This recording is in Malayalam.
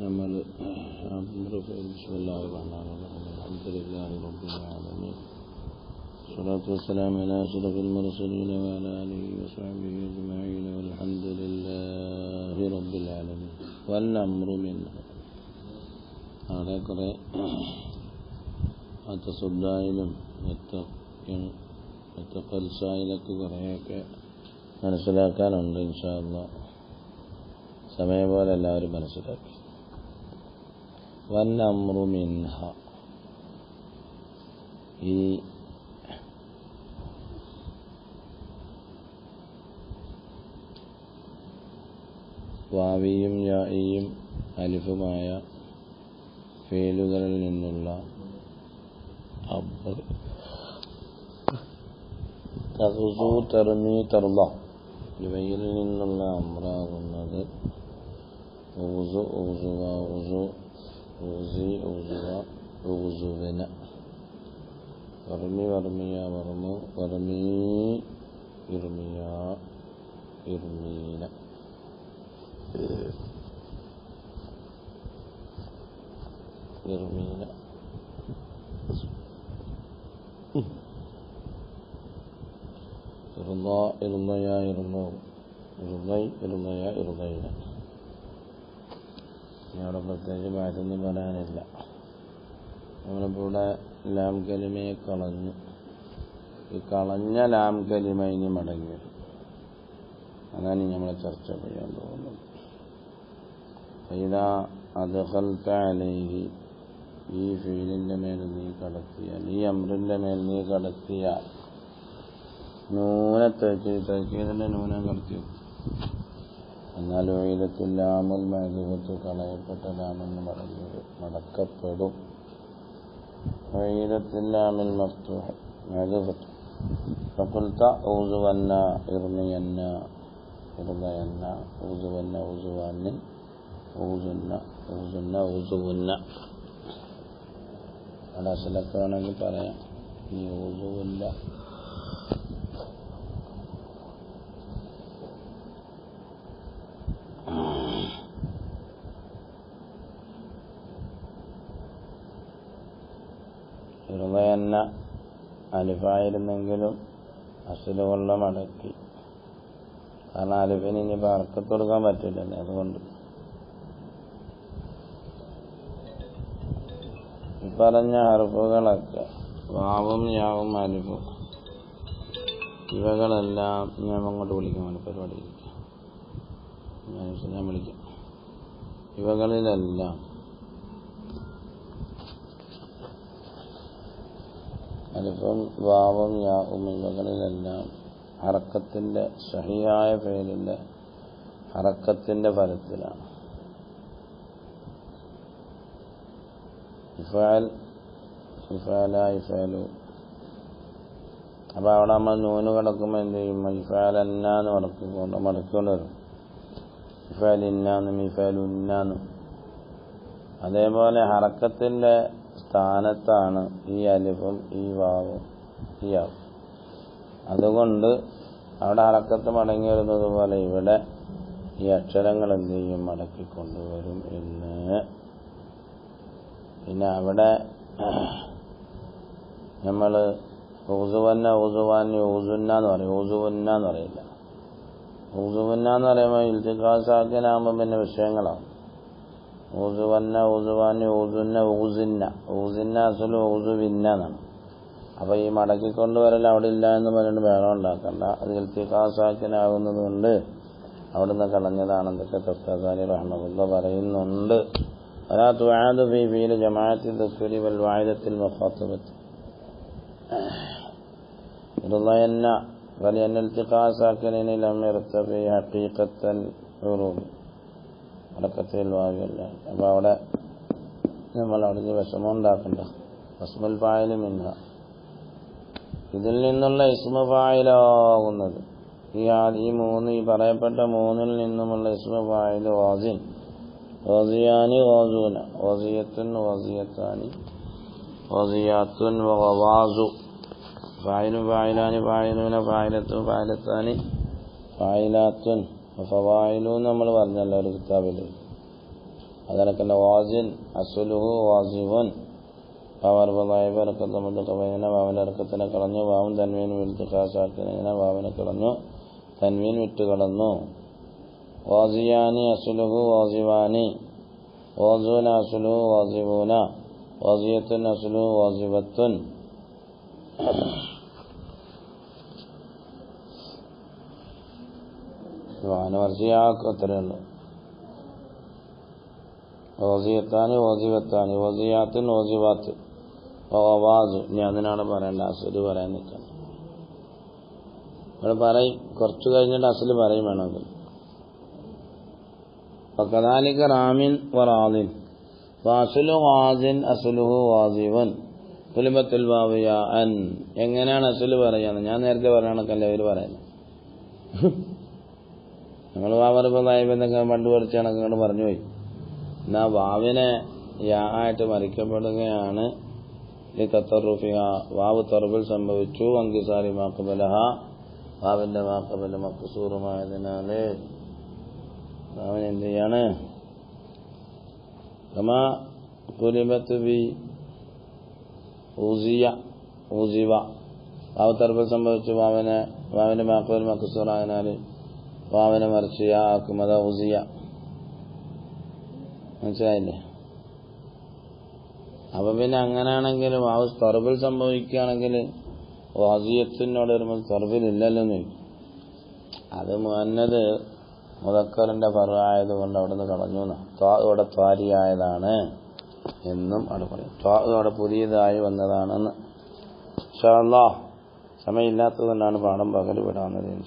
നമ്മൾ ബിസ്മില്ലാഹിർ റഹ്മാനിർ റഹീം അൽഹംദുലില്ലാഹി റബ്ബിൽ ആലമീൻ സ്വലാത്തു വസ്സലാമു അലാ അഷ്റഫിൽ മുർസലീൻ വഅലാ ആലിഹി വസഹ്ബിഹി അജ്മഈൻ വൽഹംദുലില്ലാഹി റബ്ബിൽ ആലമീൻ വൽ അംറു മിൻഹു. അവിടെ കുറേ അത്തസുദ്ദായിലും മുത്തഖൽസായിലൊക്കെ കുറേയൊക്കെ മനസ്സിലാക്കാനുണ്ട്. ഇൻഷാ അല്ലാഹ് സമയം പോലെ എല്ലാവരും മനസ്സിലാക്കി. വൽ അംറു മിൻഹ, ഈ വാവിയും യായിയും അലിഫുമായ ഫേലുകളിൽ നിന്നുള്ള അംർ, തഗ്സു തർമി തർള ഇവയിൽ നിന്നുള്ള അമ്രാകുന്നത് ഉഗ്സു ഉഗ്സുവ ഉഗ്സു ഉഗ്സി ഉഗ്സുവ ഉഗ്സുവന, വർമി വർമിയ വർമു വർമീ ഇർമിയ ഇർമീന. ഇർമീന ഇർളയ ഇർളു ഇർളൈ ഇർളയ ഇർളൈന. അവിടെ പ്രത്യേകിച്ച് മാറ്റൊന്നും പറയാനില്ല. നമ്മളിപ്പോൾ ഇവിടെ ലാം കലിമയെ കളഞ്ഞു. ഈ കളഞ്ഞ ലാം കലിമ ഇനി മടങ്ങി വരും. അതാണ് നമ്മളെ ചർച്ച ചെയ്യാൻ പോകുന്നത്. ഇതാ അദ്ഖൽത അലൈഹി, ഈ ഫീലിന്റെ മേൽ നീ കടത്തിയാൽ, ഈ അമ്രിന്റെ മേൽ നീ കടത്തിയാൽ, തൗക്കീദിന്റെ നൂനം കടത്തി. എന്നാൽ ഉഈദത്തുൽ ലാമുൽ മഅ്ദൂഫത്തു, കളയപ്പെട്ട ലാമെന്ന് മടക്കപ്പെടും. ഉഈദത്തുൽ ലാമുൽ മഫ്തൂഹ് മഅ്ദൂഫത്തു. ഫഖുൽത ഊസുവന്ന ഇർമിയന്ന ഇർദയന്ന ഊസുവന്ന ഊസുവാനി ഊസുന്ന ഊസുന്ന ഊസുവുന്ന. അവിടെ അസലൊക്കെ വേണമെങ്കിൽ പറയാം. ഈ ഊസുവില്ല ഇർദയന്ന അലിഫായിരുന്നെങ്കിലും അസല് കൊള്ള മടക്കി. കാരണം അലിഫിന് ഇനിയിപ്പോൾ അർക്കത്ത് കൊടുക്കാൻ പറ്റില്ലല്ലേ, അതുകൊണ്ട് ഈ പറഞ്ഞ ഹർഫുകളൊക്കെ വാവും യാവും അലിഫും ഇവകളെല്ലാം ഞാൻ അങ്ങോട്ട് വിളിക്കുവാണ് പരിപാടി. ഞാൻ വിളിക്കാം. ഇവകളിലെല്ലാം അലിഫും വാവും യാവും ഇവകളിലെല്ലാം ഹറക്കത്തിന്റെ സഹിയായ ഫേലിന്റെ ഹറക്കത്തിന്റെ ഫലത്തിലാണ്. ഇഫാൽ ഇഫാല ഇഫാലു. അപ്പോൾ അവിടെ നമ്മൾ നൂന് കിടക്കുമ്പോൾ എന്ത് ചെയ്യും? ഇഫാലന്നാന്ന് മടക്കിക്കൊണ്ട് വരും. ഇഫാലിന്നാന്നും ഇഫാലുന്നാന്നും. അതേപോലെ ഹറക്കത്തിന്റെ സ്ഥാനത്താണ് ഈ അലിഫും ഈ വാവും ഈ യാവും. അതുകൊണ്ട് അവിടെ ഹറക്കത്ത് മടങ്ങി വരുന്നത് പോലെ ഇവിടെ ഈ അക്ഷരങ്ങൾ എന്ത് ചെയ്യും? മടക്കിക്കൊണ്ടുവരും എന്ന്. പിന്നെ അവിടെ നമ്മൾ ഊസുവന്ന ഊസുവാനി ഊസുന്ന എന്ന് പറയും, ഊസുവന്ന എന്ന് പറയില്ല. ഊസുവന്ന എന്ന് പറയുമ്പോൾ ഇൽത്തിഖാസാക്കിനാകുമ്പോൾ പിന്നെ വിഷയങ്ങളാണ്. ഊസുവന്ന ഊസുവാനി ഊസുന്ന ഊസിന്ന ഊസിന്ന അസലും ഊസുവിന്ന എന്നാണ്. അപ്പോൾ ഈ മടക്കിക്കൊണ്ടുവരൽ അവിടെ ഇല്ല എന്ന് പറഞ്ഞിട്ട് വേണം ഉണ്ടാക്കണ്ട. അത് ഇൽത്തിഖാസാക്കിനാകുന്നത് കൊണ്ട് അവിടുന്ന് കളഞ്ഞതാണെന്നൊക്കെ തഫ്സീർ റഹ്മത്തുള്ളാഹി പറയുന്നുണ്ട്. വലാ തുആദു ഫീ ഫീൽ ജമാഅത്തി ദുക്രി വൽ വാഇദത്തിൽ മുഖാത്തബത്ത് ഇർളയന്ന വലിയന്ന ഇൽത്തിഖാസാക്കിനെ ലം യർതഫി ഹഖീഖത്തൽ ഉറൂബ് ഹറക്കത്തിൽ വാവിയല്ല. അപ്പോൾ അവിടെ നമ്മൾ അവിടെ വിഷമം ഉണ്ടാക്കണ്ട. ഇസ്മുൽ ഫാഇൽ മിൻഹ, ഇതിൽ നിന്നുള്ള ഇസ്മു ഫാഇലാകുന്നത് ഈ മൂന്ന്, ഈ പറയപ്പെട്ട മൂന്നിൽ നിന്നുമുള്ള ഇസ്മു ഫാഇൽ വാസിൻ വാസിയാനി വാസൂന വാസിയത്തുൻ വാസിയത്താനി വാസിയാത്തുൻ വവാസു. ഫായിലും ഫായിലാനി ഫായിലൂന ഫായിലത്തുൻ ഫായിലത്താനി ഫായിലാത്തുൻ ഫവായിലു നമ്മൾ പറഞ്ഞല്ലോ ഒരു കിതാബിൽ. അതിനൊക്കെ വാസിൻ അസുലുഹു വാസിബുൻ വാവർബായ വാവിന്റെ ഇറക്കത്തിനെ കളഞ്ഞു വാവും തൻവീനും ഇൽത്തിഖാസാക്കുന്നതിനെ വാവിനെ കളഞ്ഞു തൻവീൻ വിട്ട് കളഞ്ഞു വാസിയാനി അസുലുഹു വാസിവാനി വാസൂന അസുലുഹു വാസിബൂന വാസിയത്തുൻ അസുലുഹു വാസിബത്തുൻ അത്രയുള്ളൂ ഓസിയത്താനി ഓസിവത്താനി ഓസിയാത്തിൻ ഓസിവാത്ത് ഓവാസ്. ഇനി അതിനാണ് പറയേണ്ട, അസുല് പറയാൻ നിൽക്കണം. ഇവിടെ പറയും, കുറച്ചു കഴിഞ്ഞിട്ട് അസുല് പറയും വേണമെങ്കിൽ. കദാലിക റാമിൻ വറാദിൻ വാസുലു വാസിൻ അസുലുഹു വാസിവൻ കുലിമത്തുൽ വാവിയ അൻ. എങ്ങനെയാണ് അസുല് പറയാന്ന് ഞാൻ നേരത്തെ പറയണക്കല്ലേ അവർ പറയുന്നത്. ഞങ്ങൾ വാവർബായ്ബെന്നൊക്കെ പണ്ട് പഠിച്ച കണക്കങ്ങോട് പറഞ്ഞു പോയി. എന്നാ വാവിനെ യാ ആയിട്ട് മരിക്കപ്പെടുകയാണ്. ഈ തത്തറുഫിഹ വാവ് തറുബിൽ സംഭവിച്ചു. അങ്കിസാരി മാക്കബലഹ വാവിന്റെ മാക്കബല് മക്സൂറുമായതിനാല് വാവിന് എന്ത് ചെയ്യാണ്? കമാ കുലിമത്ത് ബി ഊസിയ ഊസിവ വാവ് തറുബിൽ സംഭവിച്ചു. വാവിന്റെ മാക്കബൽ മക്സൂറായതിനാല് വാവിനെ മറിച്ച് യാ ആക്കും. അതാ ഊസിയ. മനസ്സിലായില്ലേ? അപ്പൊ പിന്നെ അങ്ങനെയാണെങ്കിൽ വാവ് തറുബിൽ സംഭവിക്കുകയാണെങ്കിൽ വാസിയത്തിനോട് വരുമ്പോൾ തറുബിലില്ലല്ലോ എന്ന് ചോദിക്കും. അത് മുഅന്നദ് മുദക്കറിന്റെ ഫർആയതുകൊണ്ട് അവിടെ നിന്ന് കളഞ്ഞു. ഇവിടെ ത്വാരിയായതാണ് എന്നും അവിടെ പറയും. അവിടെ പുതിയതായി വന്നതാണെന്ന്. ഇൻഷാ അല്ലാഹ് സമയമില്ലാത്തതുകൊണ്ടാണ് പാഠം പകൽ വിടാവുന്നത്.